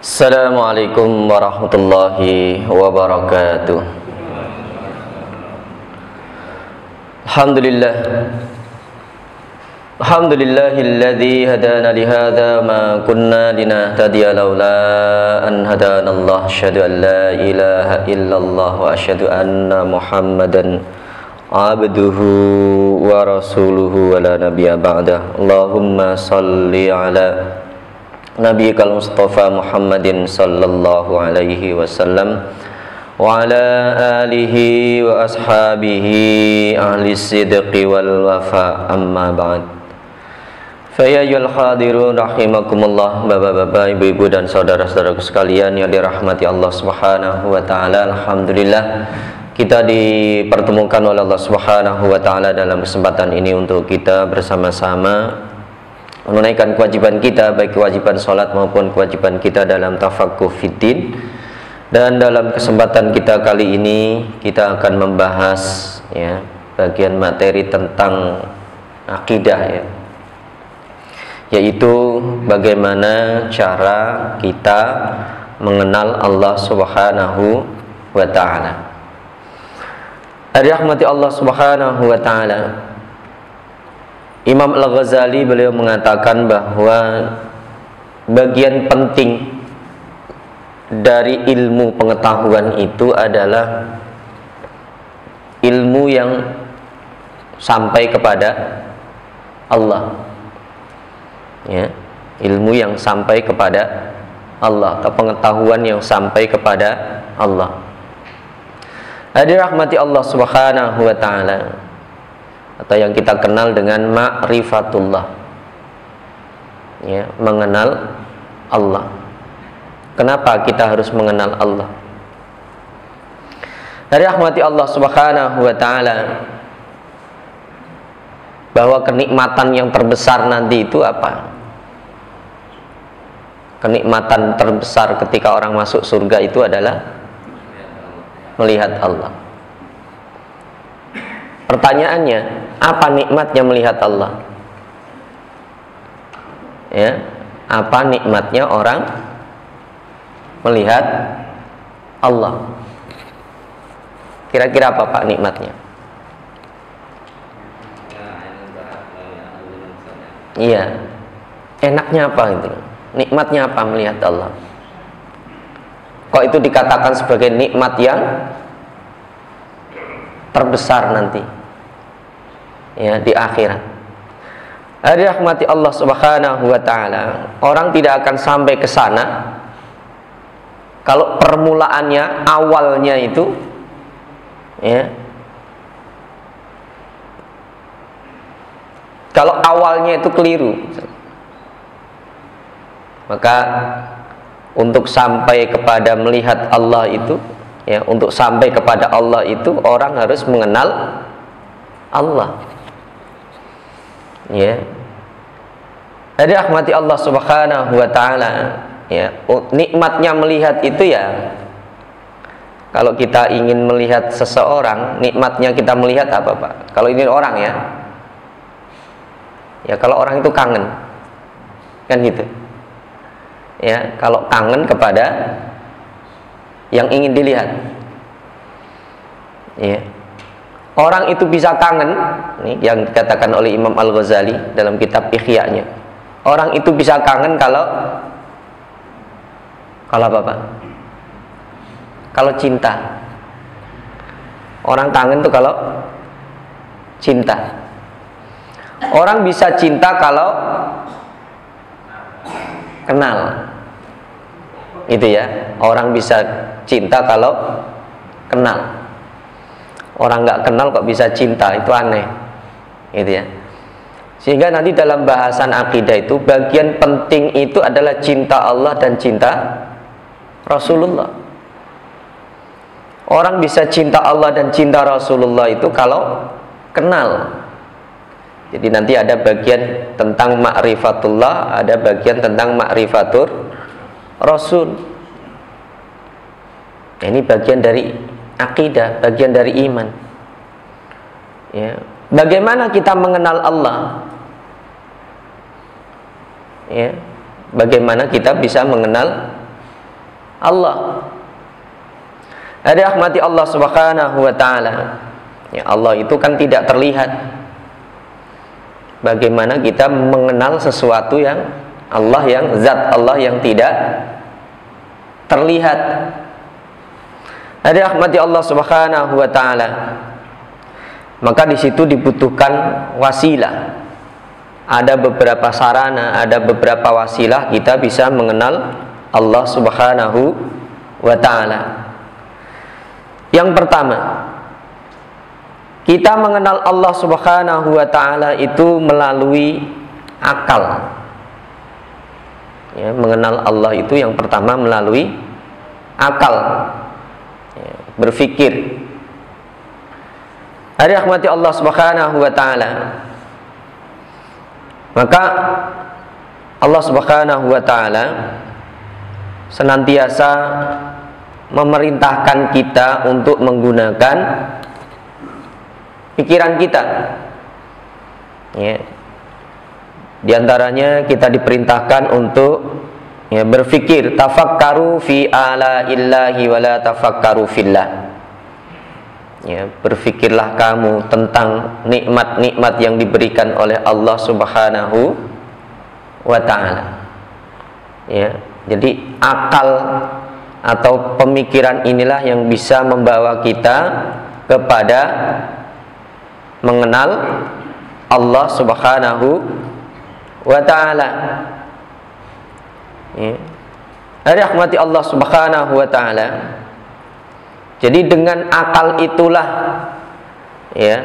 Assalamualaikum warahmatullahi wabarakatuh. Alhamdulillah. Alhamdulillahilladzi hadana li hadza ma kunna linahtadiya laula an hadanallah. Asyhadu an la ilaha illallah wa asyhadu anna Muhammadan abduhu wa rasuluhu wa la nabiyya ba'dah. Allahumma shalli ala Nabiyikal Mustafa Muhammadin sallallahu alaihi wasallam wa ala alihi wa ashabihi ahli sidqi wal wafa, amma ba'd. Fa ya ayyuhal hadirun rahimakumullah, bapak-bapak, ibu-ibu dan saudara-saudaraku sekalian yang dirahmati Allah Subhanahu wa taala. Alhamdulillah kita dipertemukan oleh Allah Subhanahu wa taala dalam kesempatan ini untuk kita bersama-sama menunaikan kewajiban kita, baik kewajiban sholat maupun kewajiban kita dalam tafaqquh fiddin. Dan dalam kesempatan kita kali ini kita akan membahas bagian materi tentang akidah, yaitu bagaimana cara kita mengenal Allah Subhanahu wa ta'ala. Rahmati Allah Subhanahu wa ta'ala, Imam Al-Ghazali beliau mengatakan bahwa bagian penting dari ilmu pengetahuan itu adalah ilmu yang sampai kepada Allah, ilmu yang sampai kepada Allah, atau pengetahuan yang sampai kepada Allah. Dirahmati Allah Subhanahu wa ta'ala, atau yang kita kenal dengan ma'rifatullah, mengenal Allah. Kenapa kita harus mengenal Allah? Dari rahmati Allah Subhanahu wa ta'ala, bahwa kenikmatan yang terbesar nanti itu apa? Kenikmatan terbesar ketika orang masuk surga itu adalah melihat Allah. Pertanyaannya, apa nikmatnya melihat Allah? Apa nikmatnya orang melihat Allah? Kira-kira apa Pak nikmatnya? Iya, enaknya apa itu? Nikmatnya apa melihat Allah? Kok itu dikatakan sebagai nikmat yang terbesar nanti di akhirat? Dirahmati Allah Subhanahu wa ta'ala, orang tidak akan sampai ke sana kalau permulaannya, awalnya itu kalau awalnya itu keliru. Maka untuk sampai kepada melihat Allah itu, untuk sampai kepada Allah itu orang harus mengenal Allah. Jadi rahmati Allah Subhanahu wa ta'ala, nikmatnya melihat itu kalau kita ingin melihat seseorang, nikmatnya kita melihat apa Pak? Kalau ini orang kalau orang itu kangen, kan gitu. Kalau kangen kepada yang ingin dilihat, orang itu bisa kangen, yang dikatakan oleh Imam Al-Ghazali dalam kitab Ihya-nya. Orang itu bisa kangen kalau apa Pak? Kalau cinta. Orang kangen itu kalau cinta. Orang bisa cinta kalau kenal. Itu orang bisa cinta kalau kenal. Orang nggak kenal kok bisa cinta, itu aneh, gitu. Sehingga nanti dalam bahasan akidah itu bagian penting itu adalah cinta Allah dan cinta Rasulullah. Orang bisa cinta Allah dan cinta Rasulullah itu kalau kenal. Jadi nanti ada bagian tentang ma'rifatullah, ada bagian tentang ma'rifatur Rasul. Ini bagian dari akidah, bagian dari iman. Bagaimana kita mengenal Allah? Bagaimana kita bisa mengenal Allah. Rahmati Allah Subhanahu wa taala. Ya, Allah itu kan tidak terlihat. Bagaimana kita mengenal sesuatu yang Allah, yang zat Allah yang tidak terlihat. Rahmati Allah Subhanahu wa taala. Maka di situ dibutuhkan wasilah. Ada beberapa sarana, ada beberapa wasilah kita bisa mengenal Allah Subhanahu wa taala. Yang pertama, kita mengenal Allah Subhanahu wa taala itu melalui akal. Ya, mengenal Allah itu yang pertama melalui akal. Ya, berpikir. Rahmati Allah Subhanahu wa taala. Maka Allah Subhanahu wa taala senantiasa memerintahkan kita untuk menggunakan pikiran kita. Ya. Di antaranya kita diperintahkan untuk berpikir, tafakkaru fi ala illahi wa la tafakkaru fillah. Ya, berfikirlah kamu tentang nikmat-nikmat yang diberikan oleh Allah Subhanahu wa taala. Ya, jadi akal atau pemikiran inilah yang bisa membawa kita kepada mengenal Allah Subhanahu wa taala. Ya. Rahmati Allah Subhanahu wa taala. Jadi dengan akal itulah ya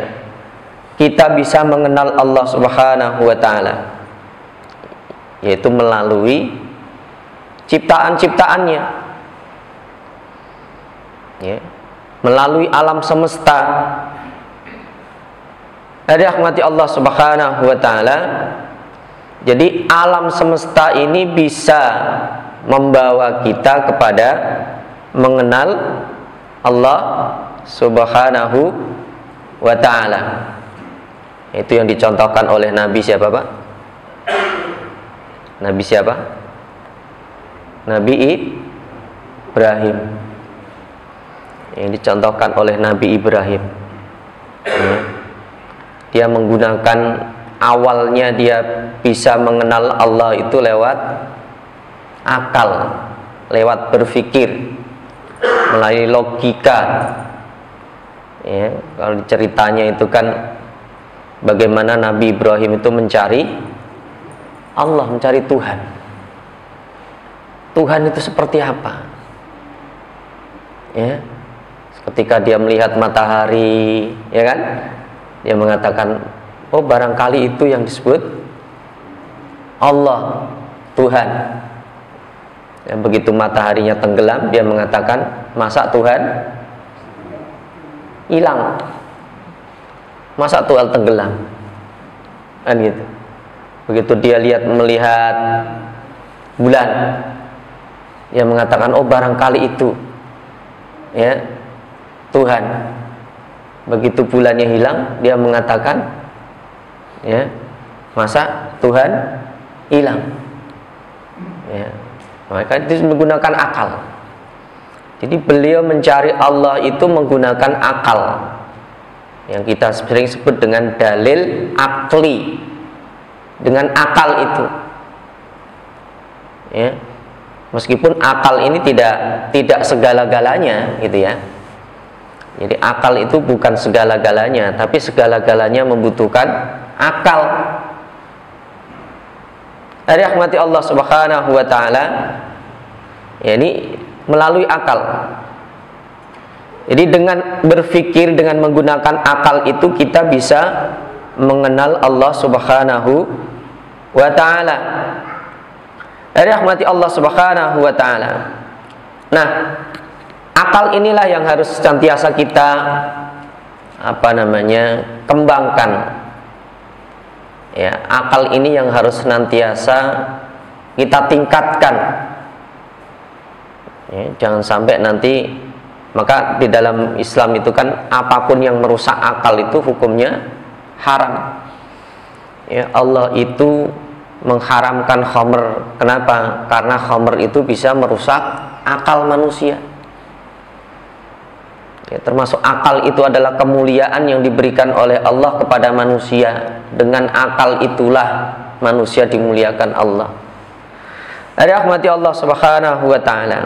kita bisa mengenal Allah Subhanahu wa taala, yaitu melalui ciptaan-ciptaannya, ya, melalui alam semesta. Rahmati Allah Subhanahu wa taala. Jadi alam semesta ini bisa membawa kita kepada mengenal Allah Subhanahu wa ta'ala. Itu yang dicontohkan oleh Nabi siapa, Pak? Nabi siapa? Nabi Ibrahim. Yang dicontohkan oleh Nabi Ibrahim. Ya. Dia menggunakan, awalnya dia bisa mengenal Allah itu lewat akal, lewat berpikir, melalui logika. Ya, kalau ceritanya itu kan bagaimana Nabi Ibrahim itu mencari Allah, mencari Tuhan. Tuhan itu seperti apa? Ya, ketika dia melihat matahari, ya kan, dia mengatakan, oh barangkali itu yang disebut Allah, Tuhan. Ya, begitu mataharinya tenggelam, dia mengatakan, masa Tuhan hilang? Masa Tuhan tenggelam? Kan gitu. Begitu dia melihat bulan, dia mengatakan, oh barangkali itu ya Tuhan. Begitu bulannya hilang, dia mengatakan, ya masa Tuhan hilang? Ya, maka itu menggunakan akal. Jadi beliau mencari Allah itu menggunakan akal, yang kita sering sebut dengan dalil akli. Dengan akal itu, ya, meskipun akal ini tidak segala-galanya, gitu ya. Jadi akal itu bukan segala-galanya, tapi segala-galanya membutuhkan akal. Rahmati Allah Subhanahu wa taala, ya, ini melalui akal. Jadi dengan berpikir, dengan menggunakan akal itu kita bisa mengenal Allah Subhanahu wa taala. Rahmati Allah Subhanahu wa taala. Nah, akal inilah yang harus senantiasa kita kembangkan. Ya, akal ini yang harus senantiasa kita tingkatkan. Ya, jangan sampai nanti, maka di dalam Islam itu kan apapun yang merusak akal itu hukumnya haram. Ya, Allah itu mengharamkan khamr. Kenapa? Karena khamr itu bisa merusak akal manusia. Ya, termasuk akal itu adalah kemuliaan yang diberikan oleh Allah kepada manusia. Dengan akal itulah manusia dimuliakan Allah. Rahmati Allah Subhanahu wa taala.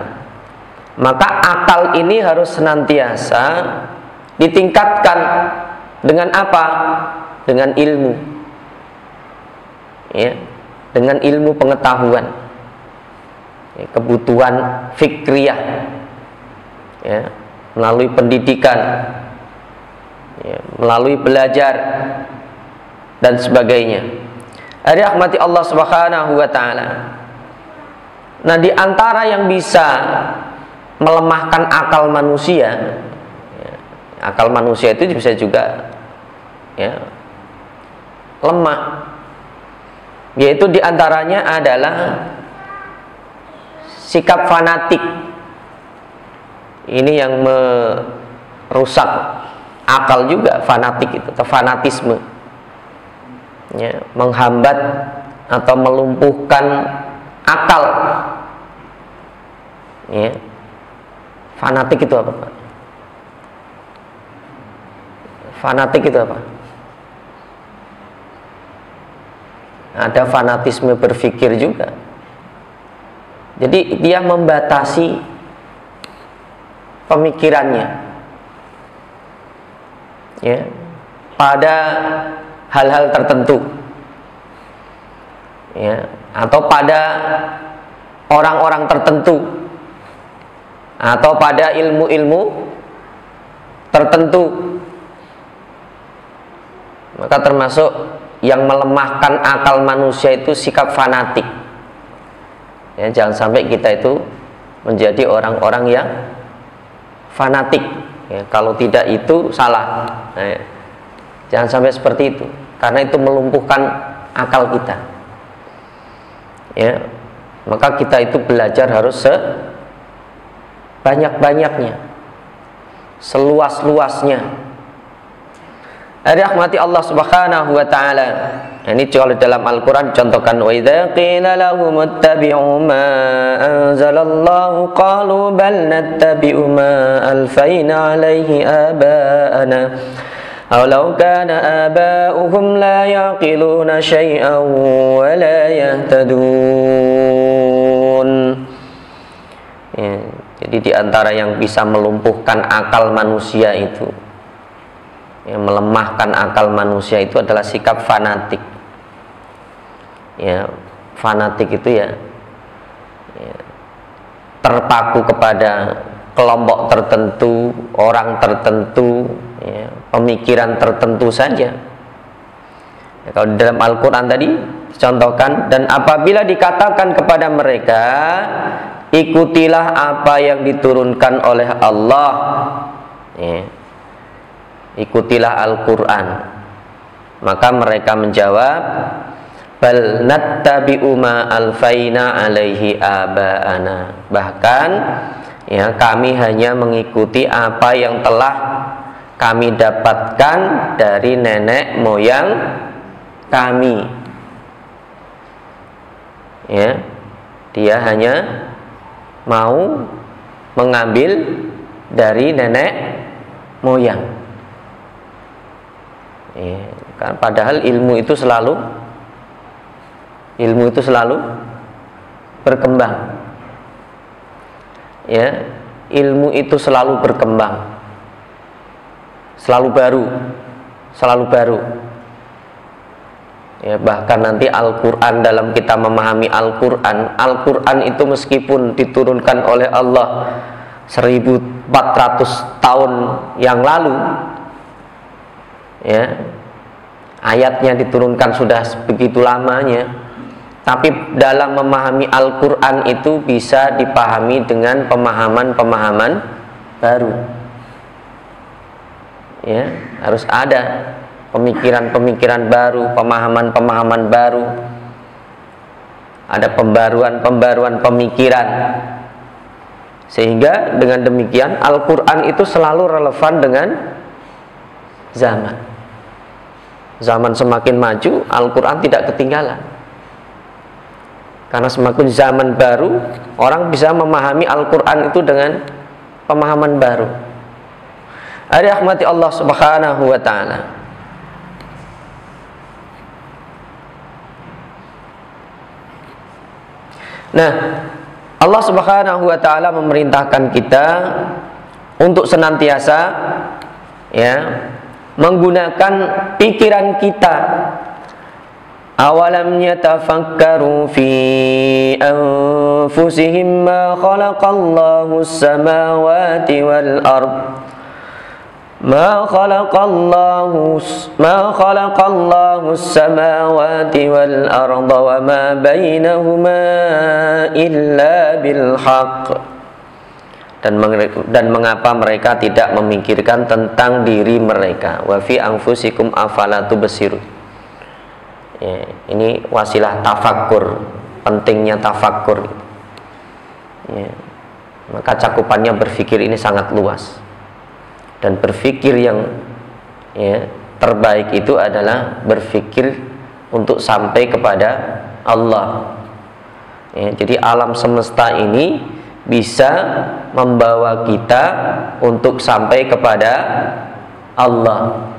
Maka akal ini harus senantiasa ditingkatkan dengan apa? Dengan ilmu. Ya, dengan ilmu pengetahuan. Ya, kebutuhan fikriyah. Ya, melalui pendidikan. Ya, melalui belajar dan sebagainya. Rahmati Allah Subhanahu wa taala. Nah, di antara yang bisa melemahkan akal manusia, ya, akal manusia itu bisa juga ya, lemah, yaitu di antaranya adalah sikap fanatik. Ini yang merusak akal juga, fanatik itu, atau fanatisme, ya, menghambat atau melumpuhkan akal. Ya. Fanatik itu apa, Pak? Fanatik itu apa? Ada fanatisme berpikir juga. Jadi dia membatasi pemikirannya, ya, pada hal-hal tertentu, ya, atau pada orang-orang tertentu, atau pada ilmu-ilmu tertentu. Maka termasuk yang melemahkan akal manusia itu sikap fanatik. Ya, jangan sampai kita itu menjadi orang-orang yang fanatik. Ya, kalau tidak itu salah. Nah, jangan sampai seperti itu, karena itu melumpuhkan akal kita. Ya, maka kita itu belajar harus sebanyak-banyaknya, seluas-luasnya. Rahmati Allah Subhanahu wa taala. Ini kalau dalam Al-Qur'an contohkan, wa idza qila lahum ittabi'u ma anzalallahu qalu bal nattabi'u ma alfayna 'alaihi aba'ana aw kana aba'uhum la yaqiluna syai'an wa la yahtadun. Ya, jadi di antara yang bisa melumpuhkan akal manusia itu, yang melemahkan akal manusia itu adalah sikap fanatik. Ya, fanatik itu ya, terpaku kepada kelompok tertentu, orang tertentu, ya, pemikiran tertentu saja. Ya, kalau dalam Al-Quran tadi contohkan, dan apabila dikatakan kepada mereka, ikutilah apa yang diturunkan oleh Allah, ya, ikutilah Al-Quran, maka mereka menjawab, bal nattabi'u ma alfaina 'alaihi aba'ana. Bahkan ya, kami hanya mengikuti apa yang telah kami dapatkan dari nenek moyang kami. Ya, dia hanya mau mengambil dari nenek moyang. Ya, kan padahal ilmu itu selalu berkembang. Ya, ilmu itu selalu berkembang, selalu baru. Ya, bahkan nanti Al-Quran, dalam kita memahami Al-Quran itu meskipun diturunkan oleh Allah 1400 tahun yang lalu, ya, ayatnya diturunkan sudah begitu lamanya, tapi dalam memahami Al-Quran itu bisa dipahami dengan pemahaman-pemahaman baru. Ya, harus ada pemikiran-pemikiran baru, pemahaman-pemahaman baru, ada pembaruan pemikiran, sehingga dengan demikian Al-Quran itu selalu relevan dengan zaman. Zaman semakin maju, Al-Quran tidak ketinggalan. Karena semakin zaman baru, orang bisa memahami Al-Quran itu dengan pemahaman baru. Rahmati Allah Subhanahu wa ta'ala. Nah, Allah Subhanahu wa ta'ala memerintahkan kita untuk senantiasa menggunakan pikiran kita. Awalam yatafakkaru fi anfusihim ma khalaqallahu as-samawati wal ard ma khalaqallahu as-samawati wal arda wa ma bainahuma illa bil haqq. Dan mengapa mereka tidak memikirkan tentang diri mereka? Wa fi anfusikum afala tubsirun. Ini wasilah tafakkur, pentingnya tafakkur. Maka cakupannya berpikir ini sangat luas. Dan berpikir yang terbaik itu adalah berpikir untuk sampai kepada Allah. Jadi alam semesta ini bisa membawa kita untuk sampai kepada Allah.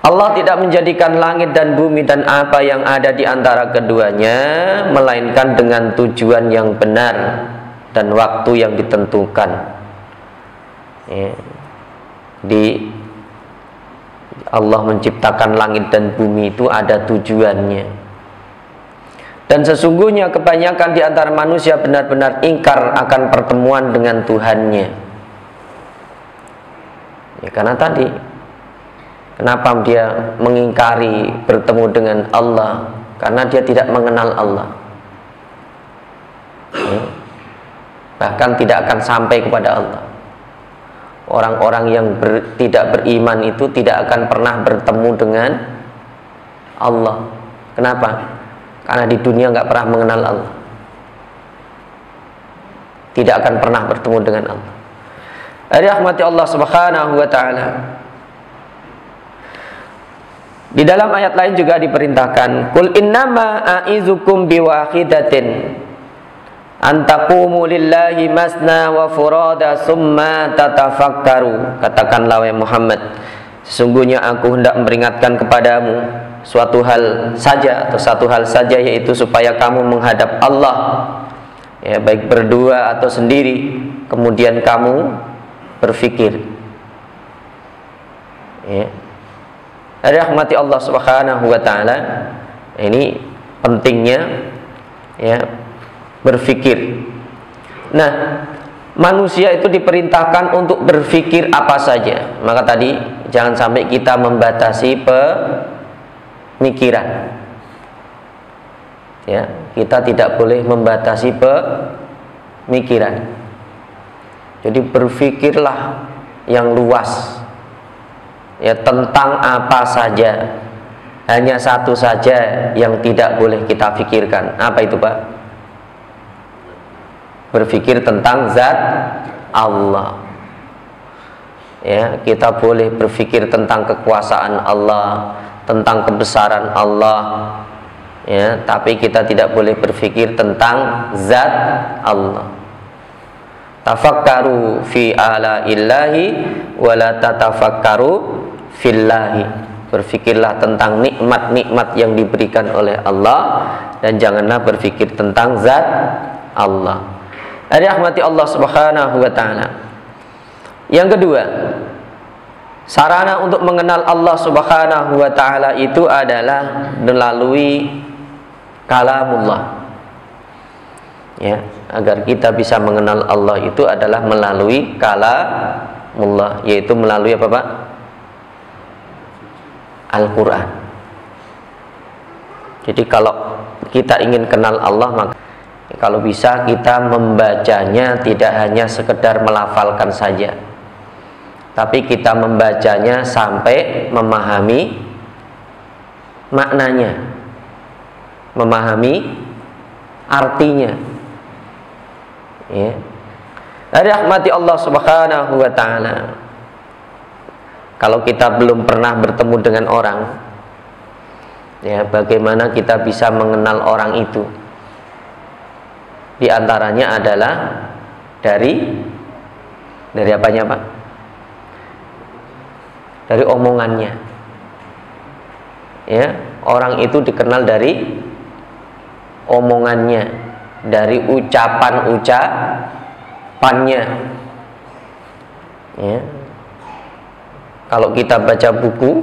Allah tidak menjadikan langit dan bumi dan apa yang ada di antara keduanya melainkan dengan tujuan yang benar dan waktu yang ditentukan. Allah menciptakan langit dan bumi itu ada tujuannya. Dan sesungguhnya kebanyakan di antara manusia benar-benar ingkar akan pertemuan dengan Tuhannya. Karena tadi, kenapa dia mengingkari bertemu dengan Allah? Karena dia tidak mengenal Allah. Bahkan tidak akan sampai kepada Allah. Orang-orang yang tidak beriman itu tidak akan pernah bertemu dengan Allah. Kenapa? Karena di dunia nggak pernah mengenal Allah. Tidak akan pernah bertemu dengan Allah. Rahmati Allah Subhanahu wa ta'ala. Di dalam ayat lain juga diperintahkan, Qul innama a'izukum biwahidatin antaqumu lillahi masna wa furada summa tatafakkaru. Katakanlah wahai Muhammad, sesungguhnya aku hendak memperingatkan kepadamu suatu hal saja atau satu hal saja, yaitu supaya kamu menghadap Allah, baik berdua atau sendiri, kemudian kamu berfikir. Rahmati Allah Subhanahu wa ta'ala. Ini pentingnya berfikir. Nah, manusia itu diperintahkan untuk berfikir apa saja. Maka tadi jangan sampai kita membatasi pemikiran. Kita tidak boleh membatasi pemikiran. Jadi berfikirlah yang luas, tentang apa saja. Hanya satu saja yang tidak boleh kita pikirkan. Apa itu, Pak? Berpikir tentang zat Allah. Kita boleh berpikir tentang kekuasaan Allah, tentang kebesaran Allah, tapi kita tidak boleh berpikir tentang zat Allah. Tafakkaru fi ala illahi wala tatafakkaru fillahi. Berfikirlah tentang nikmat-nikmat yang diberikan oleh Allah dan janganlah berpikir tentang zat Allah. Rahmati Allah Subhanahu wa ta'ala. Yang kedua, sarana untuk mengenal Allah Subhanahu wa ta'ala itu adalah melalui kalamullah. Agar kita bisa mengenal Allah itu adalah melalui kalamullah, yaitu melalui apa, Pak? Al-Quran. Jadi kalau kita ingin kenal Allah, maka kalau bisa kita membacanya tidak hanya sekedar melafalkan saja, tapi kita membacanya sampai memahami maknanya, memahami artinya. Rahmati Allah Subhanahu wa ta'ala. Kalau kita belum pernah bertemu dengan orang, Ya, bagaimana kita bisa mengenal orang itu? Di antaranya adalah dari apanya, Pak? Dari omongannya. Ya, orang itu dikenal dari omongannya, dari ucapannya. Ya. Kalau kita baca buku,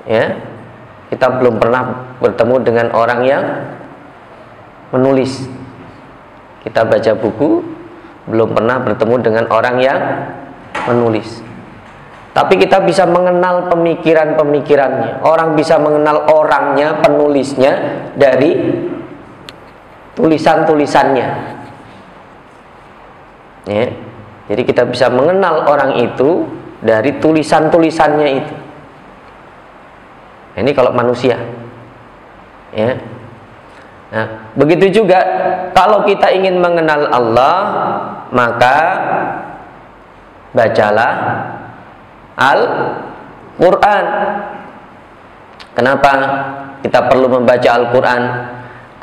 ya, kita belum pernah bertemu dengan orang yang menulis. Kita baca buku, belum pernah bertemu dengan orang yang menulis. Tapi kita bisa mengenal pemikiran-pemikirannya. Orang bisa mengenal orangnya, penulisnya dari tulisan-tulisannya. Ya. Jadi kita bisa mengenal orang itu dari tulisan-tulisannya itu. Ini kalau manusia. Ya. Nah, begitu juga kalau kita ingin mengenal Allah, maka bacalah Al-Quran. Kenapa kita perlu membaca Al-Quran?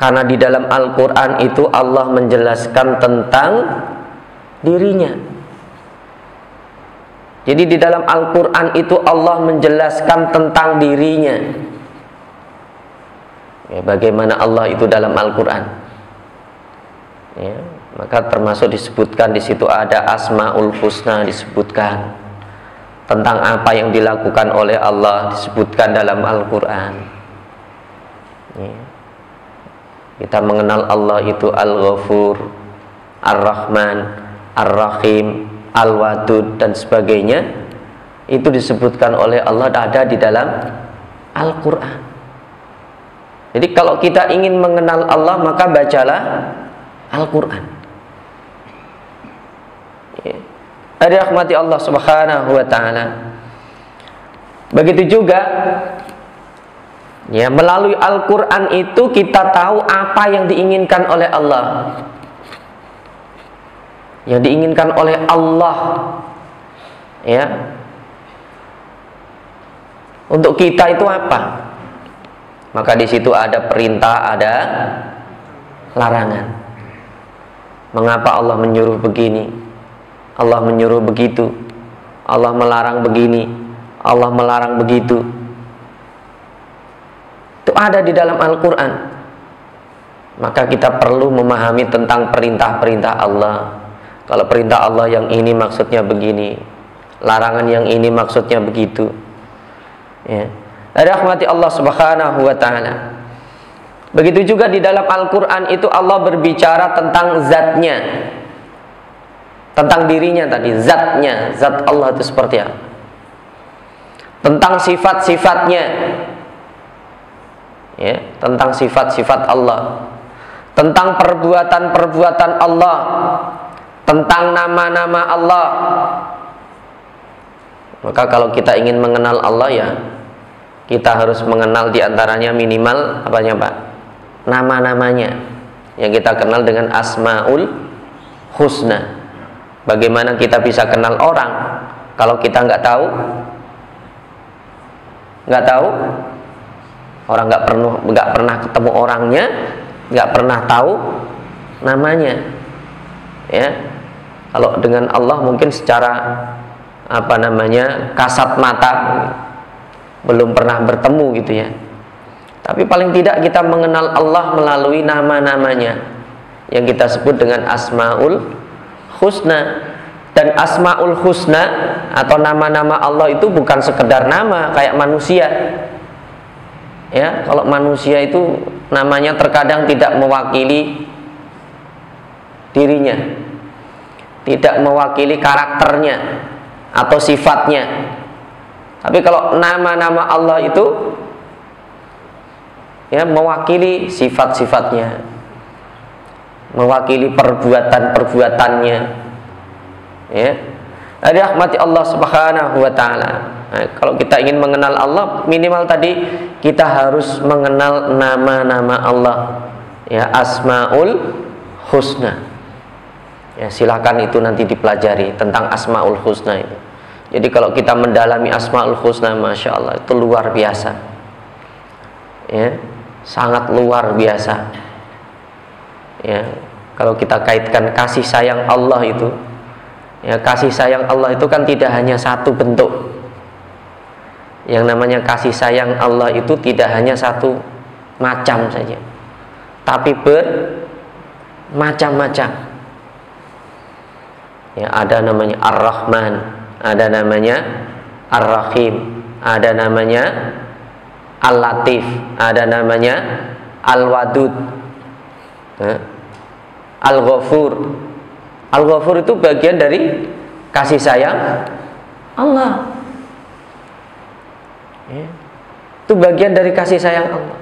Karena di dalam Al-Quran itu Allah menjelaskan tentang dirinya. Jadi di dalam Al-Quran itu Allah menjelaskan tentang dirinya. Ya, bagaimana Allah itu dalam Al-Quran. Ya, maka termasuk disebutkan di situ ada Asmaul Husna, disebutkan tentang apa yang dilakukan oleh Allah, disebutkan dalam Al-Quran. Ya. Kita mengenal Allah itu Al-Ghafur, Ar-Rahman, Ar-Rahim, Al-Wadud dan sebagainya. Itu disebutkan oleh Allah, ada di dalam Al-Quran. Jadi kalau kita ingin mengenal Allah, maka bacalah Al-Quran. Ya. Dari rahmati Allah Subhanahu wa ta'ala. Begitu juga, ya, melalui Al-Quran itu kita tahu apa yang diinginkan oleh Allah. Yang diinginkan oleh Allah, ya, untuk kita itu apa? Maka di situ ada perintah, ada larangan. Mengapa Allah menyuruh begini? Allah menyuruh begitu. Allah melarang begini. Allah melarang begitu. Itu ada di dalam Al-Quran. Maka kita perlu memahami tentang perintah-perintah Allah. Kalau perintah Allah yang ini maksudnya begini, larangan yang ini maksudnya begitu. Ya. Rahmati Allah Subhanahu wa ta'ala. Begitu juga di dalam Al-Quran itu Allah berbicara tentang zatnya, tentang dirinya tadi, zatnya, zat Allah itu seperti apa, tentang sifat-sifatnya, ya, tentang sifat-sifat Allah, tentang perbuatan-perbuatan Allah, tentang nama-nama Allah. Maka kalau kita ingin mengenal Allah, ya, kita harus mengenal diantaranya minimal apanya, Pak? Nama-namanya yang kita kenal dengan Asmaul Husna. Bagaimana kita bisa kenal orang kalau kita nggak tahu? Nggak tahu? Orang nggak pernah ketemu orangnya, nggak pernah tahu namanya. Ya, kalau dengan Allah mungkin secara kasat mata, belum pernah bertemu gitu ya. Tapi paling tidak kita mengenal Allah melalui nama-namanya yang kita sebut dengan Asmaul Husna. Dan Asmaul Husna atau nama-nama Allah itu bukan sekedar nama kayak manusia. Ya, kalau manusia itu namanya terkadang tidak mewakili dirinya, tidak mewakili karakternya atau sifatnya. Tapi kalau nama-nama Allah itu, ya, mewakili sifat-sifatnya, mewakili perbuatan-perbuatannya, ya. Dari rahmati Allah Subhanahu wa ta'ala. Nah, kalau kita ingin mengenal Allah, minimal tadi kita harus mengenal nama-nama Allah, ya, Asmaul Husna. Ya, silakan itu nanti dipelajari tentang Asmaul Husna itu. Jadi kalau kita mendalami Asmaul Husna, Masya Allah, itu luar biasa. ya, sangat luar biasa. Ya, kalau kita kaitkan kasih sayang Allah itu, ya, kasih sayang Allah itu kan tidak hanya satu bentuk. Yang namanya kasih sayang Allah itu tidak hanya satu macam saja, tapi bermacam-macam. Ya, ada namanya Ar-Rahman, ada namanya Ar-Rahim, ada namanya Al-Latif, ada namanya Al-Wadud, Al-Ghafur. Al-Ghafur itu bagian dari kasih sayang Allah. Itu bagian dari kasih sayang Allah.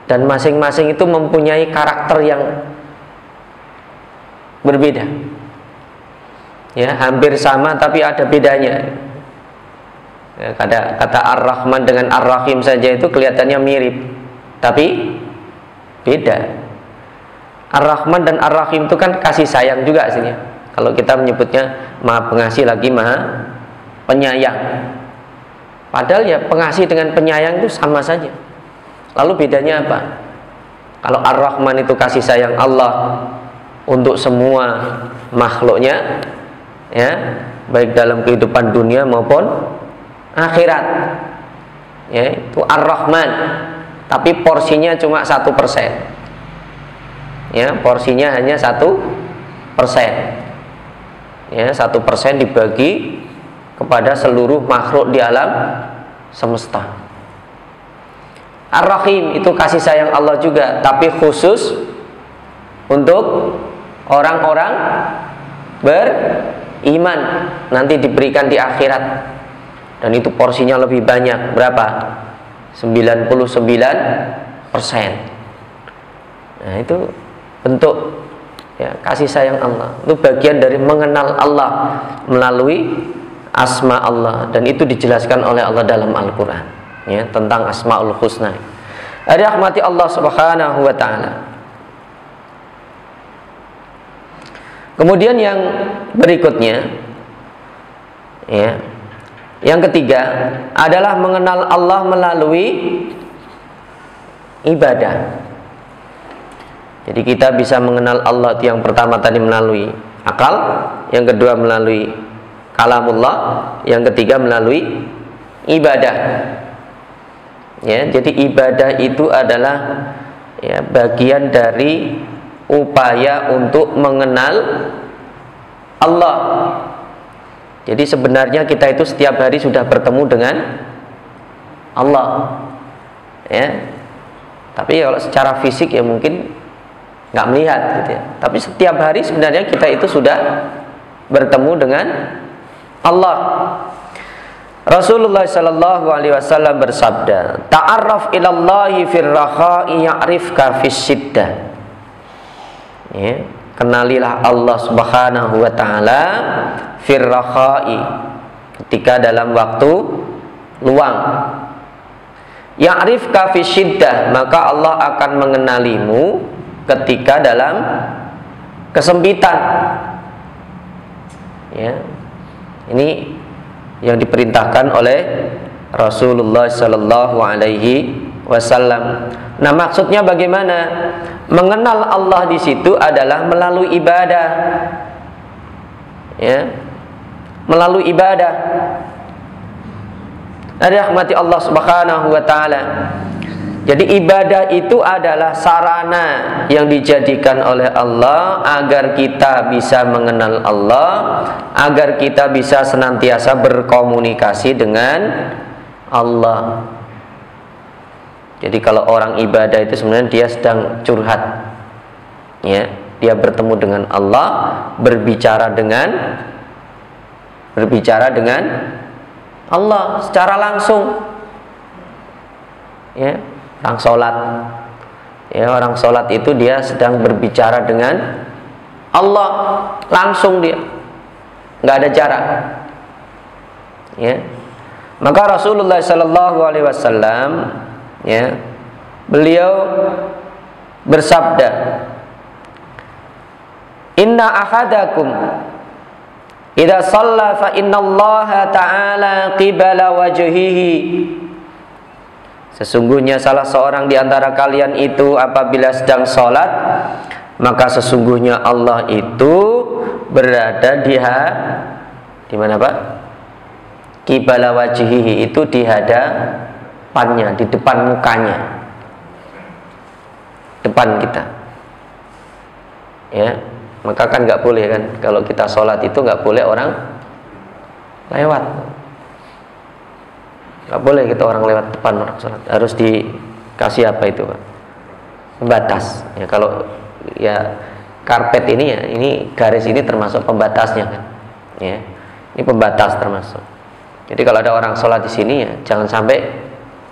Dan masing-masing itu mempunyai karakter yang berbeda. Ya, hampir sama tapi ada bedanya. Ya, kata Ar-Rahman dengan Ar-Rahim saja itu kelihatannya mirip, tapi beda. Ar-Rahman dan Ar-Rahim itu kan kasih sayang juga aslinya. Kalau kita menyebutnya Maha Pengasih lagi Maha Penyayang. Padahal ya pengasih dengan penyayang itu sama saja. Lalu bedanya apa? Kalau Ar-Rahman itu kasih sayang Allah untuk semua makhluknya, ya, baik dalam kehidupan dunia maupun akhirat, ya, itu Ar-Rahman. Tapi porsinya cuma 1%. Ya, porsinya hanya 1%. Ya, 1% dibagi kepada seluruh makhluk di alam semesta. Ar-Rahim itu kasih sayang Allah juga, tapi khusus untuk orang-orang beriman, nanti diberikan di akhirat. Dan itu porsinya lebih banyak. Berapa? 99%. Nah, itu bentuk, ya, kasih sayang Allah. Itu bagian dari mengenal Allah melalui asma Allah, dan itu dijelaskan oleh Allah dalam Al-Quran, ya, tentang Asmaul Husna. Rahmati Allah Subhanahu wa ta'ala. Kemudian yang berikutnya, ya, yang ketiga adalah mengenal Allah melalui ibadah. Jadi kita bisa mengenal Allah itu yang pertama tadi melalui akal, yang kedua melalui kalamullah, yang ketiga melalui ibadah. Ya, jadi ibadah itu adalah, ya, bagian dari upaya untuk mengenal Allah. Jadi sebenarnya kita itu setiap hari sudah bertemu dengan Allah, ya. Tapi kalau secara fisik ya mungkin nggak melihat, gitu ya. Tapi setiap hari sebenarnya kita itu sudah bertemu dengan Allah. Rasulullah sallallahu alaihi wasallam bersabda, "Ta'arraf ilallahi fir rakha'i ya'rifka fis syiddah." Ya, kenalilah Allah Subhanahu wa taala fir rakha'i, ketika dalam waktu luang. Ya'rifka fis syiddah, maka Allah akan mengenalimu ketika dalam kesempitan. Ya. Ini yang diperintahkan oleh Rasulullah sallallahu alaihi wasallam. Nah, maksudnya bagaimana? Mengenal Allah di situ adalah melalui ibadah. Ya. Melalui ibadah. Rahmati Allah Subhanahu wa taala. Jadi ibadah itu adalah sarana yang dijadikan oleh Allah agar kita bisa mengenal Allah, agar kita bisa senantiasa berkomunikasi dengan Allah. Jadi kalau orang ibadah itu sebenarnya dia sedang curhat, ya, dia bertemu dengan Allah, berbicara dengan Allah secara langsung. Ya. Orang sholat, ya, orang sholat itu dia sedang berbicara dengan Allah langsung, dia nggak ada jarak. Ya, maka Rasulullah Sallallahu Alaihi Wasallam, ya, beliau bersabda, "Inna ahadakum idza shalla fa inna Allah ta'ala qibala wajhihi Sesungguhnya salah seorang di antara kalian itu apabila sedang sholat, maka sesungguhnya Allah itu berada di mana Pak? Qibala wajhihi, itu di hadapannya, di depan mukanya, depan kita. Ya, maka kan nggak boleh kan, kalau kita sholat itu nggak boleh orang lewat. Nggak boleh kita orang lewat depan orang sholat. Harus dikasih apa itu Pak? Pembatas. Ya, kalau ya karpet ini ya, ini garis ini termasuk pembatasnya kan. Ya, ini pembatas termasuk. Jadi kalau ada orang sholat di sini ya jangan sampai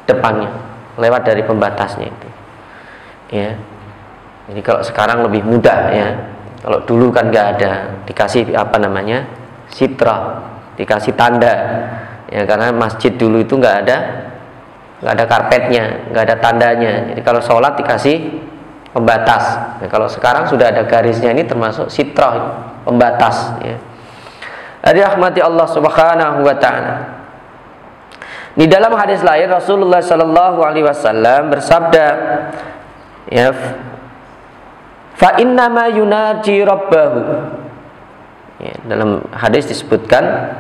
depannya, lewat dari pembatasnya itu. Ya. Jadi kalau sekarang lebih mudah ya. Kalau dulu kan nggak ada, dikasih apa namanya, sitra, dikasih tanda. Ya, karena masjid dulu itu nggak ada karpetnya, nggak ada tandanya. Jadi kalau sholat dikasih pembatas. Nah, kalau sekarang sudah ada garisnya, ini termasuk sitra, pembatas. Ya. Rahmati Allah Subhanahu wa Ta'ala. Di dalam hadis lain Rasulullah Sallallahu Alaihi Wasallam bersabda, ya, fa innama yunaji rabbahu. Ya, dalam hadis disebutkan,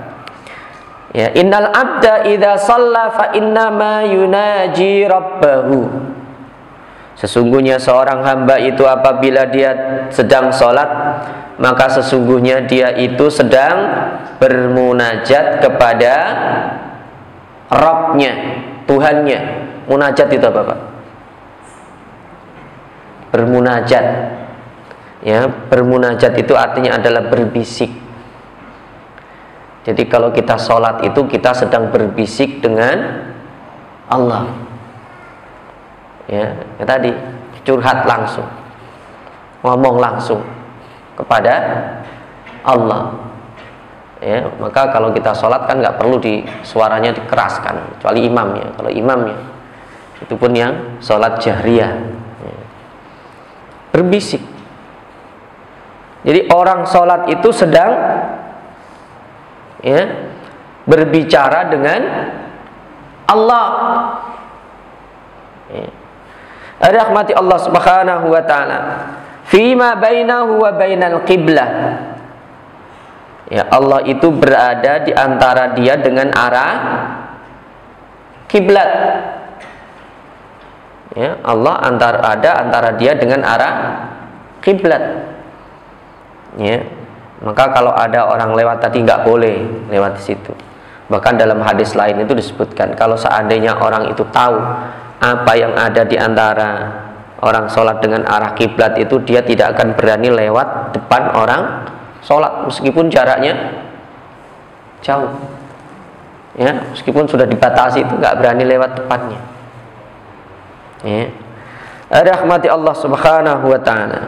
ya, innal abda idza shalla fa innama yunaji rabbahu. Sesungguhnya seorang hamba itu apabila dia sedang sholat, maka sesungguhnya dia itu sedang bermunajat kepada Rabbnya, Tuhannya. Munajat itu apa Pak? Bermunajat. Ya, bermunajat itu artinya adalah berbisik. Jadi kalau kita sholat itu kita sedang berbisik dengan Allah. Ya, tadi curhat langsung, ngomong langsung kepada Allah. Ya, maka kalau kita sholat kan nggak perlu suaranya dikeraskan, kecuali imamnya. Kalau imamnya itu pun yang sholat jahriyah, ya, berbisik. Jadi orang sholat itu sedang, ya, berbicara dengan Allah. Ya. Rahmati Allah Subhanahu wa Ta'ala. Fima bainahu wa bainal qiblah. Ya, Allah itu berada di antara dia dengan arah kiblat. Ya, Allah ada antara dia dengan arah kiblat. Ya, maka kalau ada orang lewat tadi nggak boleh lewat di situ. Bahkan dalam hadis lain itu disebutkan, kalau seandainya orang itu tahu apa yang ada di antara orang sholat dengan arah kiblat itu, dia tidak akan berani lewat depan orang sholat meskipun jaraknya jauh. Ya, meskipun sudah dibatasi itu nggak berani lewat depannya. Ya. Rahmati Allah Subhanahu wa Ta'ala.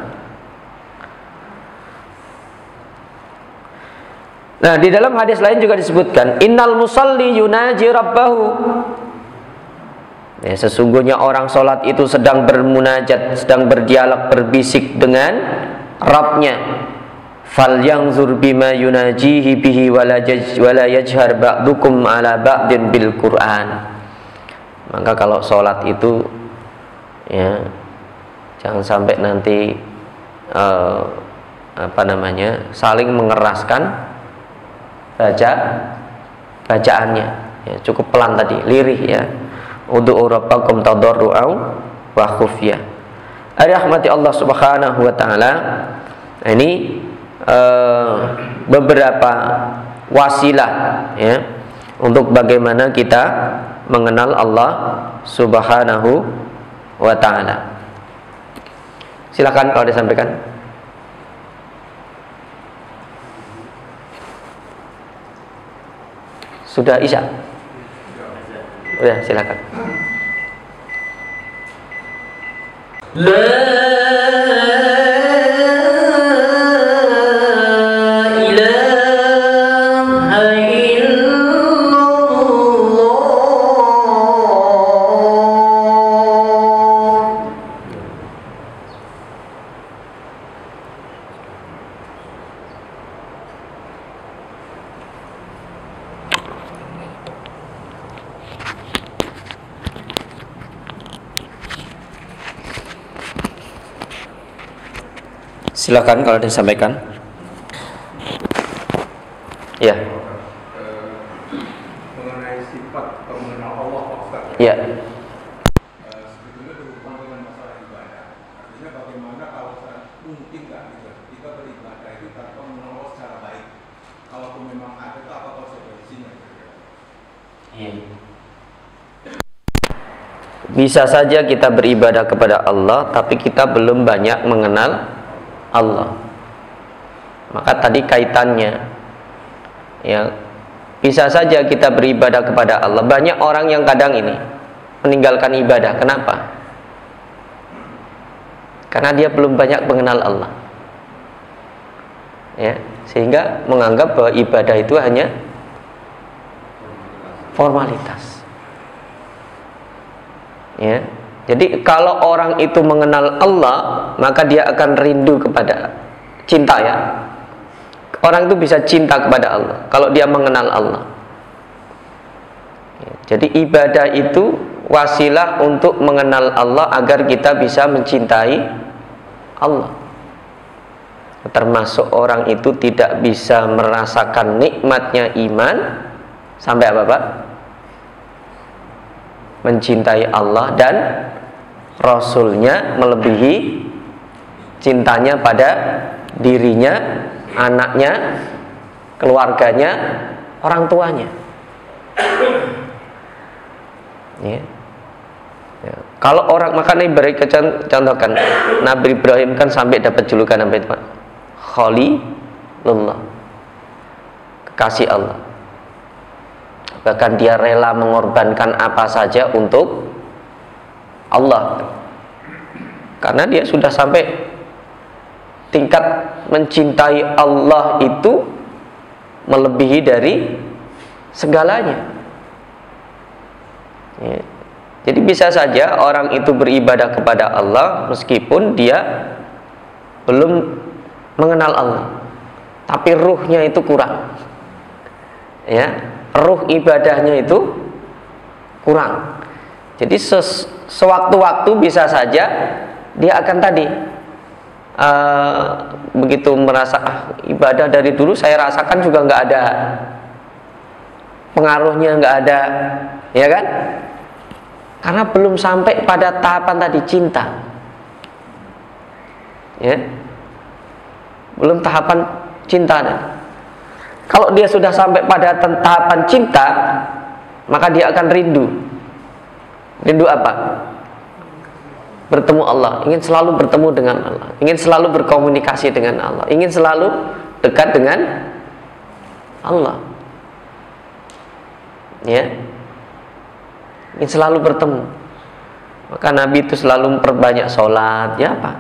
Nah, di dalam hadis lain juga disebutkan, innal musalli yunaji rabbahu. Ya, sesungguhnya orang sholat itu sedang bermunajat, sedang berdialog, berbisik dengan Rabbnya. Fal yanzur bima yunajihi bihi wala yajhar ba'dukum ala ba'din bil Qur'an. Maka kalau sholat itu, ya, jangan sampai nanti saling mengeraskan bacaannya. Ya, cukup pelan tadi, lirih ya. Ud'u rabbakum tadarru'an wa khufyah. Rahmati Allah Subhanahu wa Ta'ala. Ini beberapa wasilah, ya, untuk bagaimana kita mengenal Allah Subhanahu wa Ta'ala. Silakan kalau disampaikan. Sudah Isya? Udah, silakan. Silakan kalau ada yang disampaikan. Ya. Mengenai sifat mengenal Allah, Ustaz. Ya. Sebetulnya berhubungan dengan masalah ibadah. Artinya bagaimana kalau mungkin nggak gitu, kita beribadah itu tanpa mengenal Allah secara baik. Kalaupun memang ada, itu apa konsekuensinya? Iya. Bisa saja kita beribadah kepada Allah, tapi kita belum banyak mengenal Allah. Maka tadi kaitannya, ya, bisa saja kita beribadah kepada Allah. Banyak orang yang kadang ini meninggalkan ibadah. Kenapa? Karena dia belum banyak mengenal Allah, ya, sehingga menganggap bahwa ibadah itu hanya formalitas. Ya, jadi kalau orang itu mengenal Allah, maka dia akan rindu kepada cinta, ya. Orang itu bisa cinta kepada Allah kalau dia mengenal Allah. Ya, jadi ibadah itu wasilah untuk mengenal Allah agar kita bisa mencintai Allah. Termasuk orang itu tidak bisa merasakan nikmatnya iman sampai apa, Pak? Mencintai Allah dan Rasulnya melebihi cintanya pada dirinya, anaknya, keluarganya, orang tuanya. Ya. Ya. Kalau orang, makanya beri contohkan Nabi Ibrahim kan sampai dapat julukan apa itu, Pak? Khalilullah, kekasih Allah. Bahkan dia rela mengorbankan apa saja untuk Allah, karena dia sudah sampai tingkat mencintai Allah itu melebihi dari segalanya. Ya. Jadi bisa saja orang itu beribadah kepada Allah meskipun dia belum mengenal Allah, tapi ruhnya itu kurang, ya, ruh ibadahnya itu kurang. Jadi sewaktu-waktu bisa saja dia akan tadi begitu merasa ibadah dari dulu saya rasakan juga nggak ada pengaruhnya, nggak ada, ya kan? Karena belum sampai pada tahapan tadi cinta, ya, belum tahapan cinta. Kalau dia sudah sampai pada tahapan cinta, maka dia akan rindu. Rindu apa? Bertemu Allah, ingin selalu bertemu dengan Allah, ingin selalu berkomunikasi dengan Allah, ingin selalu dekat dengan Allah, ya, ingin selalu bertemu. Maka Nabi itu selalu memperbanyak sholat, ya, apa?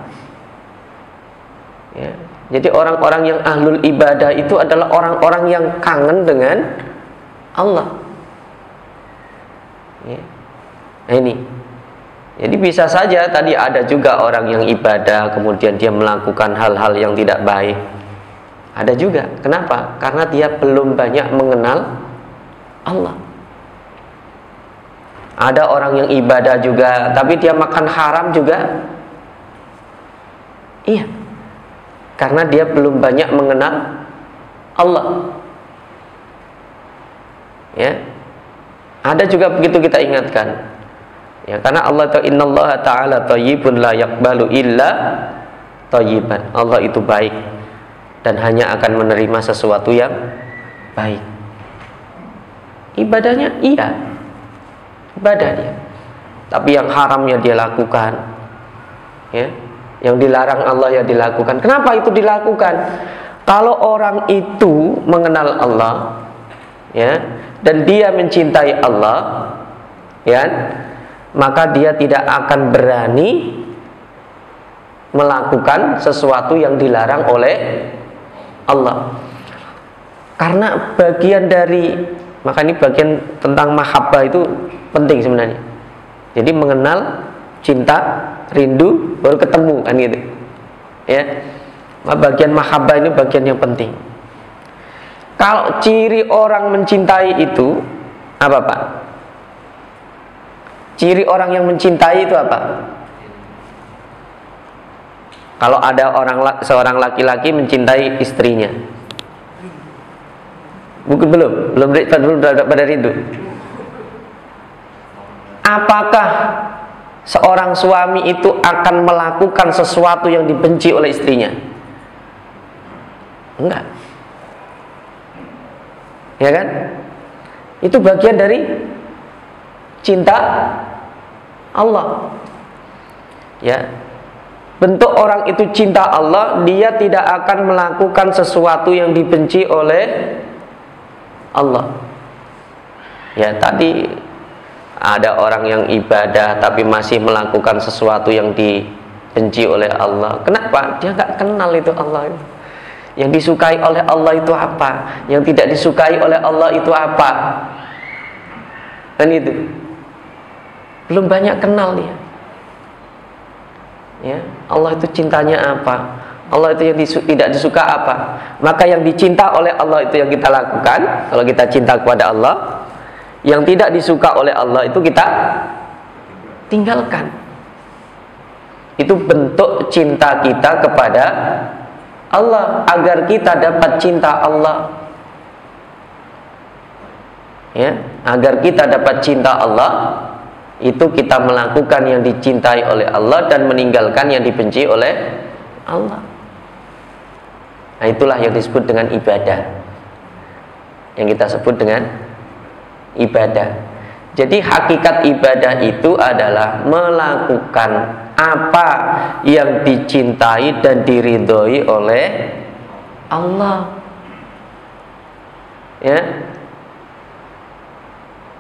Ya. Jadi orang-orang yang ahlul ibadah itu adalah orang-orang yang kangen dengan Allah, ya. Nah ini, jadi bisa saja tadi ada juga orang yang ibadah kemudian dia melakukan hal-hal yang tidak baik. Ada juga. Kenapa? Karena dia belum banyak mengenal Allah. Ada orang yang ibadah juga tapi dia makan haram juga. Iya. Karena dia belum banyak mengenal Allah. Ya. Ada juga begitu kita ingatkan. Ya, karena Allah tahu innallaha ta'ala thayyibun la yaqbalu illa thayyiban. Allah itu baik dan hanya akan menerima sesuatu yang baik. Ibadahnya iya, ibadah dia, tapi yang haramnya dia lakukan, ya, yang dilarang Allah ya dilakukan. Kenapa itu dilakukan? Kalau orang itu mengenal Allah, ya, dan dia mencintai Allah, ya, maka dia tidak akan berani melakukan sesuatu yang dilarang oleh Allah. Karena bagian dari, maka ini bagian tentang mahabbah itu penting sebenarnya. Jadi mengenal, cinta, rindu, baru ketemu, kan gitu. Ya. Bagian mahabbah ini bagian yang penting. Kalau ciri orang mencintai itu apa, Pak? Ciri orang yang mencintai itu apa? Kalau ada seorang laki-laki mencintai istrinya, belum pada rindu. Apakah seorang suami itu akan melakukan sesuatu yang dibenci oleh istrinya? Enggak. Ya kan? Itu bagian dari cinta Allah. Ya. Bentuk orang itu cinta Allah, dia tidak akan melakukan sesuatu yang dibenci oleh Allah. Ya, tadi ada orang yang ibadah tapi masih melakukan sesuatu yang dibenci oleh Allah. Kenapa? Dia nggak kenal itu Allah. Yang disukai oleh Allah itu apa? Yang tidak disukai oleh Allah itu apa? Dan itu belum banyak kenal dia. Ya, Allah itu cintanya apa? Allah itu yang tidak disuka apa? Maka yang dicinta oleh Allah itu yang kita lakukan. Kalau kita cinta kepada Allah, yang tidak disuka oleh Allah itu kita tinggalkan. Itu bentuk cinta kita kepada Allah, agar kita dapat cinta Allah. Ya, agar kita dapat cinta Allah, itu kita melakukan yang dicintai oleh Allah dan meninggalkan yang dibenci oleh Allah. Nah, itulah yang disebut dengan ibadah. Yang kita sebut dengan ibadah. Jadi hakikat ibadah itu adalah melakukan apa yang dicintai dan diridhoi oleh Allah. Ya.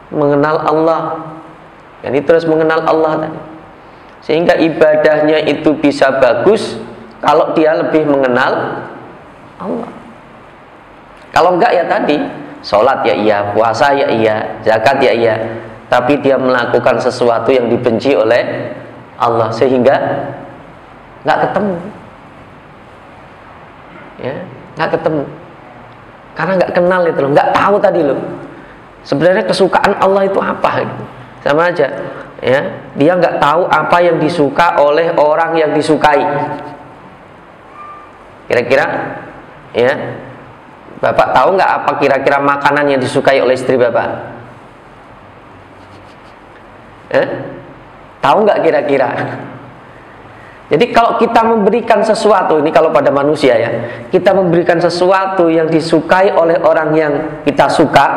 Mengenal Allah. Jadi terus mengenal Allah tadi. Sehingga ibadahnya itu bisa bagus kalau dia lebih mengenal Allah. Kalau enggak ya tadi, sholat ya iya, puasa ya iya, zakat ya iya, tapi dia melakukan sesuatu yang dibenci oleh Allah sehingga nggak ketemu. Ya, nggak ketemu. Karena nggak kenal itu loh, nggak tahu tadi loh. Sebenarnya kesukaan Allah itu apa? Gitu. Sama aja, ya. Dia nggak tahu apa yang disuka oleh orang yang disukai. Kira-kira, ya, Bapak tahu nggak apa kira-kira makanan yang disukai oleh istri Bapak? Tahu nggak kira-kira? Jadi kalau kita memberikan sesuatu, ini kalau pada manusia ya, kita memberikan sesuatu yang disukai oleh orang yang kita suka,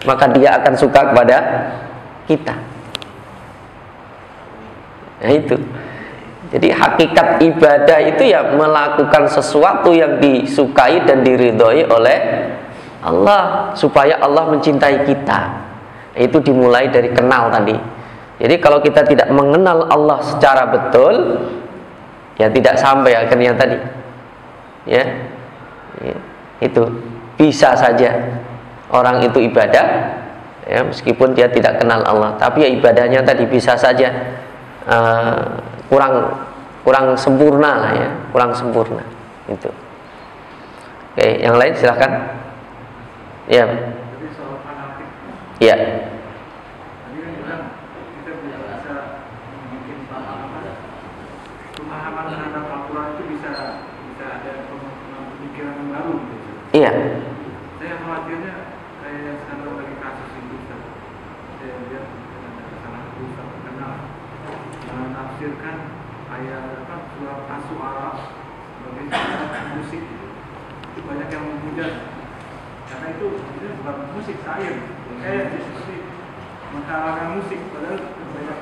maka dia akan suka kepada kita. Nah itu. Jadi hakikat ibadah itu ya melakukan sesuatu yang disukai dan diridhoi oleh Allah, supaya Allah mencintai kita. Itu dimulai dari kenal tadi. Jadi kalau kita tidak mengenal Allah secara betul, ya tidak sampai akhirnya tadi. Ya. Itu bisa saja orang itu ibadah, ya, meskipun dia tidak kenal Allah, tapi ya ibadahnya tadi bisa saja kurang sempurna lah ya, kurang sempurna itu. Oke, yang lain silahkan. Ya. Ya. Iya. Saya khawatirnya kayak yang sekarang lagi kasus itu, saya lihat kesalahan Ustaz terkenal menafsirkan ayat surat As-Su'ara sebagai surat musik. Itu banyak yang menghujat karena itu bukan musik sair, kayak seperti menghalalkan musik, padahal banyak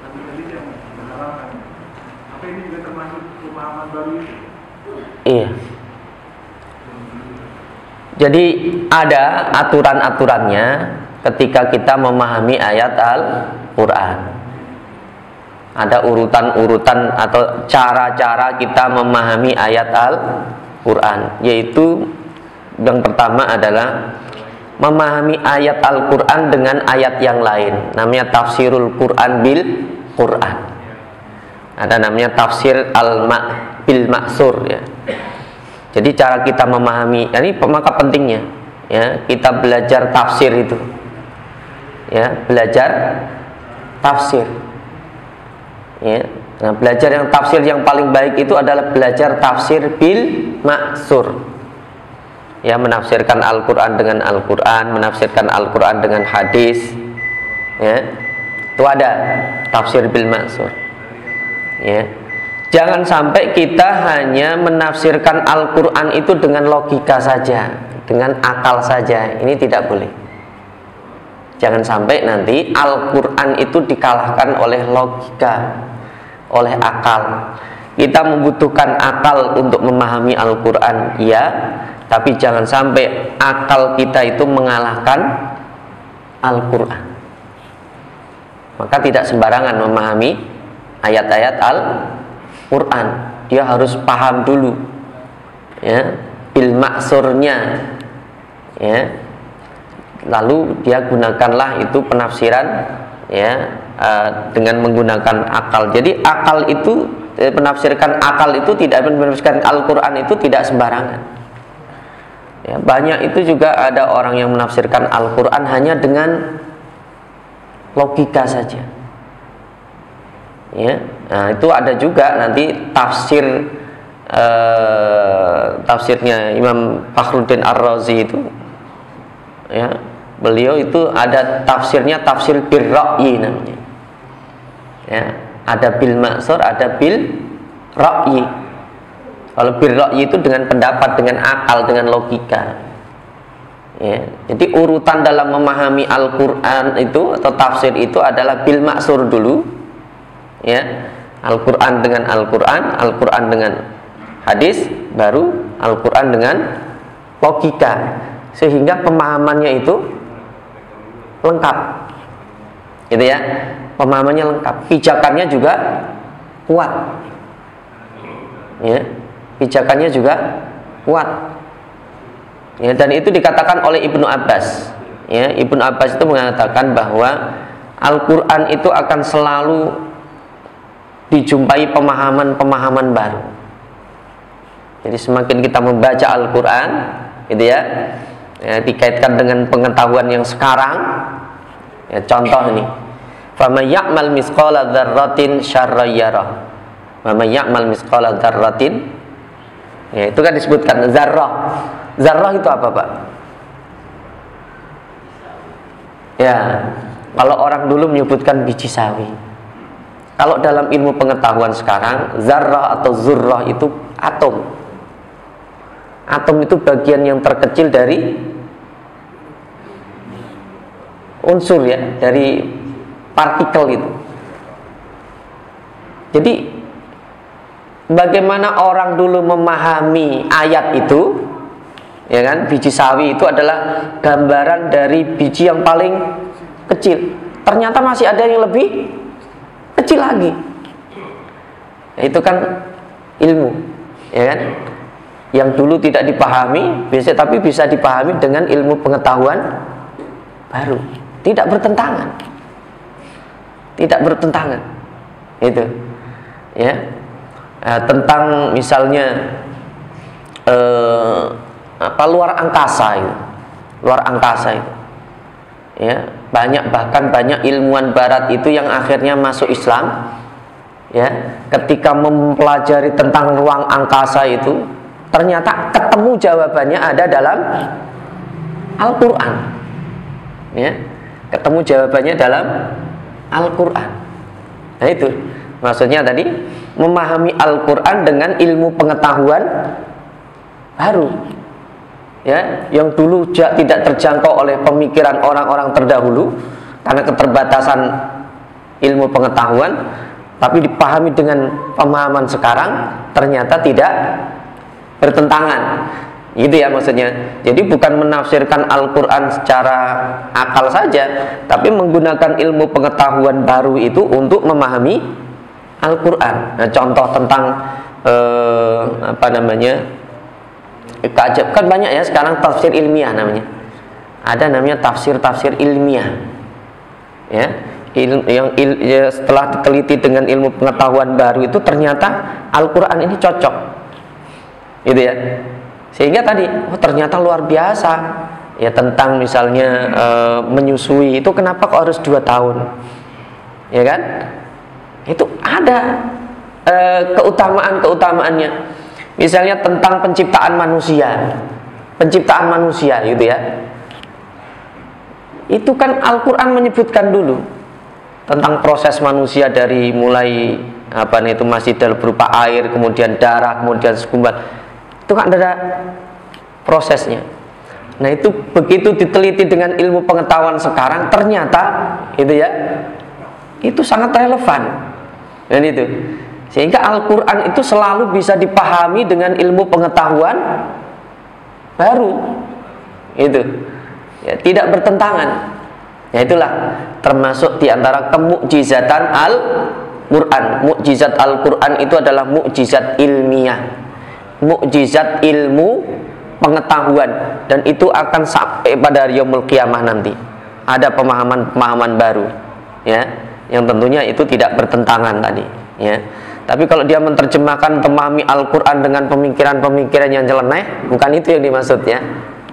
tadi yang menghalalkan. Apa ini juga termasuk pemahaman baru itu? Iya. Jadi ada aturan-aturannya ketika kita memahami ayat Al-Quran. Ada urutan-urutan atau cara-cara kita memahami ayat Al-Quran. Yaitu yang pertama adalah memahami ayat Al-Quran dengan ayat yang lain. Namanya tafsirul Quran bil Quran. Ada namanya tafsir bil maksur ya. Jadi cara kita memahami, ini maka pentingnya ya, kita belajar tafsir itu. Ya, belajar tafsir. Ya. Nah, belajar yang tafsir yang paling baik itu adalah belajar tafsir bil maksur. Ya, menafsirkan Al-Qur'an dengan Al-Qur'an, menafsirkan Al-Qur'an dengan hadis. Ya. Itu ada tafsir bil maksur. Ya. Jangan sampai kita hanya menafsirkan Al-Qur'an itu dengan logika saja, dengan akal saja. Ini tidak boleh. Jangan sampai nanti Al-Qur'an itu dikalahkan oleh logika, oleh akal. Kita membutuhkan akal untuk memahami Al-Qur'an, iya, tapi jangan sampai akal kita itu mengalahkan Al-Qur'an. Maka tidak sembarangan memahami ayat-ayat Al-Qur'an. Dia harus paham dulu, ya, bil maksurnya, ya. Lalu dia gunakanlah itu penafsiran, ya, dengan menggunakan akal. Jadi akal itu menafsirkan akal itu tidak, menafsirkan Al-Qur'an itu tidak sembarangan. Ya, banyak itu juga ada orang yang menafsirkan Al-Qur'an hanya dengan logika saja. Ya, nah itu ada juga nanti tafsirnya Imam Fakhruddin Ar-Razi itu, ya, beliau itu ada tafsirnya tafsir bil ra'yi namanya. Ya, ada bil maksur, ada bil ra'yi. Kalau bil ra'yi itu dengan pendapat, dengan akal, dengan logika. Ya, jadi urutan dalam memahami Al-Qur'an itu atau tafsir itu adalah bil maksur dulu. Ya, Al-Qur'an dengan Al-Qur'an, Al-Qur'an dengan hadis, baru Al-Qur'an dengan logika. Sehingga pemahamannya itu lengkap, gitu ya, pemahamannya lengkap, pijakannya juga kuat, ya, pijakannya juga kuat, ya. Dan itu dikatakan oleh Ibnu Abbas, ya. Ibnu Abbas itu mengatakan bahwa Al-Qur'an itu akan selalu dijumpai pemahaman-pemahaman baru. Jadi semakin kita membaca Al-Qur'an, gitu ya, ya, dikaitkan dengan pengetahuan yang sekarang, ya, contoh ini, faman ya'mal misqala dzarratin syarran yarah, faman ya'mal misqala dzarratin, ya, itu kan disebutkan zarrah. Zarrah itu apa, Pak? Ya, kalau orang dulu menyebutkan biji sawi. Kalau dalam ilmu pengetahuan sekarang, zarrah atau zurrah itu atom. Atom itu bagian yang terkecil dari unsur, ya, dari partikel itu. Jadi bagaimana orang dulu memahami ayat itu, ya kan, biji sawi itu adalah gambaran dari biji yang paling kecil. Ternyata masih ada yang lebih kecil lagi. Itu kan ilmu, ya kan, yang dulu tidak dipahami, tapi bisa dipahami dengan ilmu pengetahuan baru. Tidak bertentangan, tidak bertentangan. Itu, ya, tentang misalnya luar angkasa itu, luar angkasa itu, ya, bahkan banyak ilmuwan Barat itu yang akhirnya masuk Islam, ya, ketika mempelajari tentang ruang angkasa itu, ternyata ketemu jawabannya ada dalam Al-Qur'an, ya, ketemu jawabannya dalam Al-Qur'an. Nah itu maksudnya tadi, memahami Al-Qur'an dengan ilmu pengetahuan baru, ya, yang dulu tidak terjangkau oleh pemikiran orang-orang terdahulu karena keterbatasan ilmu pengetahuan, tapi dipahami dengan pemahaman sekarang, ternyata tidak bertentangan. Gitu ya maksudnya. Jadi bukan menafsirkan Al-Qur'an secara akal saja, tapi menggunakan ilmu pengetahuan baru itu untuk memahami Al-Qur'an. Nah, contoh tentang kan banyak ya sekarang tafsir ilmiah namanya. Ada namanya tafsir ilmiah. Ya, setelah diteliti dengan ilmu pengetahuan baru itu ternyata Al-Qur'an ini cocok. Gitu ya. Sehingga tadi, ternyata luar biasa. Ya, tentang misalnya menyusui itu kenapa kok harus 2 tahun? Ya kan? Itu ada keutamaan-keutamaannya. Misalnya tentang penciptaan manusia gitu ya. Itu kan Al-Quran menyebutkan dulu tentang proses manusia dari mulai masih dalam berupa air, kemudian darah, kemudian segumpal. Itu kan ada prosesnya. Nah itu begitu diteliti dengan ilmu pengetahuan sekarang, ternyata itu sangat relevan. Dan itu sehingga Al-Quran itu selalu bisa dipahami dengan ilmu pengetahuan baru. Itu ya, tidak bertentangan. Ya itulah termasuk diantara kemukjizatan Al-Quran. Mukjizat Al-Quran itu adalah mukjizat ilmiah, mukjizat ilmu pengetahuan, dan itu akan sampai pada yaumul qiyamah nanti. Ada pemahaman-pemahaman baru, ya, yang tentunya itu tidak bertentangan tadi, ya. Tapi kalau dia menerjemahkan, memahami Al-Quran dengan pemikiran-pemikiran yang nyeleneh, bukan itu yang dimaksud, ya,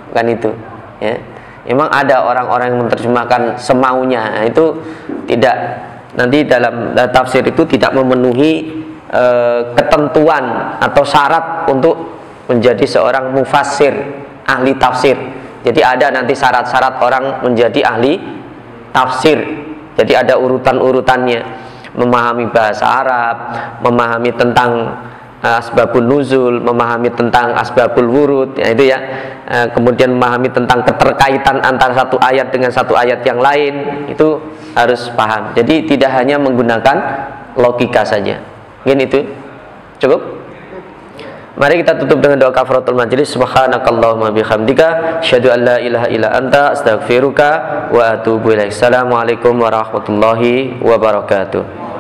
bukan itu, ya. Memang ada orang-orang yang menerjemahkan semaunya, nah, itu tidak, nanti dalam tafsir itu tidak memenuhi ketentuan atau syarat untuk menjadi seorang mufassir, ahli tafsir. Jadi ada nanti syarat-syarat orang menjadi ahli tafsir. Jadi ada urutan-urutannya, memahami bahasa Arab, memahami tentang asbabun nuzul, memahami tentang asbabul wurud, ya itu ya. Kemudian memahami tentang keterkaitan antara satu ayat dengan satu ayat yang lain, itu harus paham. Jadi tidak hanya menggunakan logika saja. Mungkin itu cukup. Mari kita tutup dengan doa kafaratul majlis. Subhanakallahumma bihamdika asyhadu an la ilaha illa anta astaghfiruka wa atubu ilaik. Assalamualaikum warahmatullahi wabarakatuh.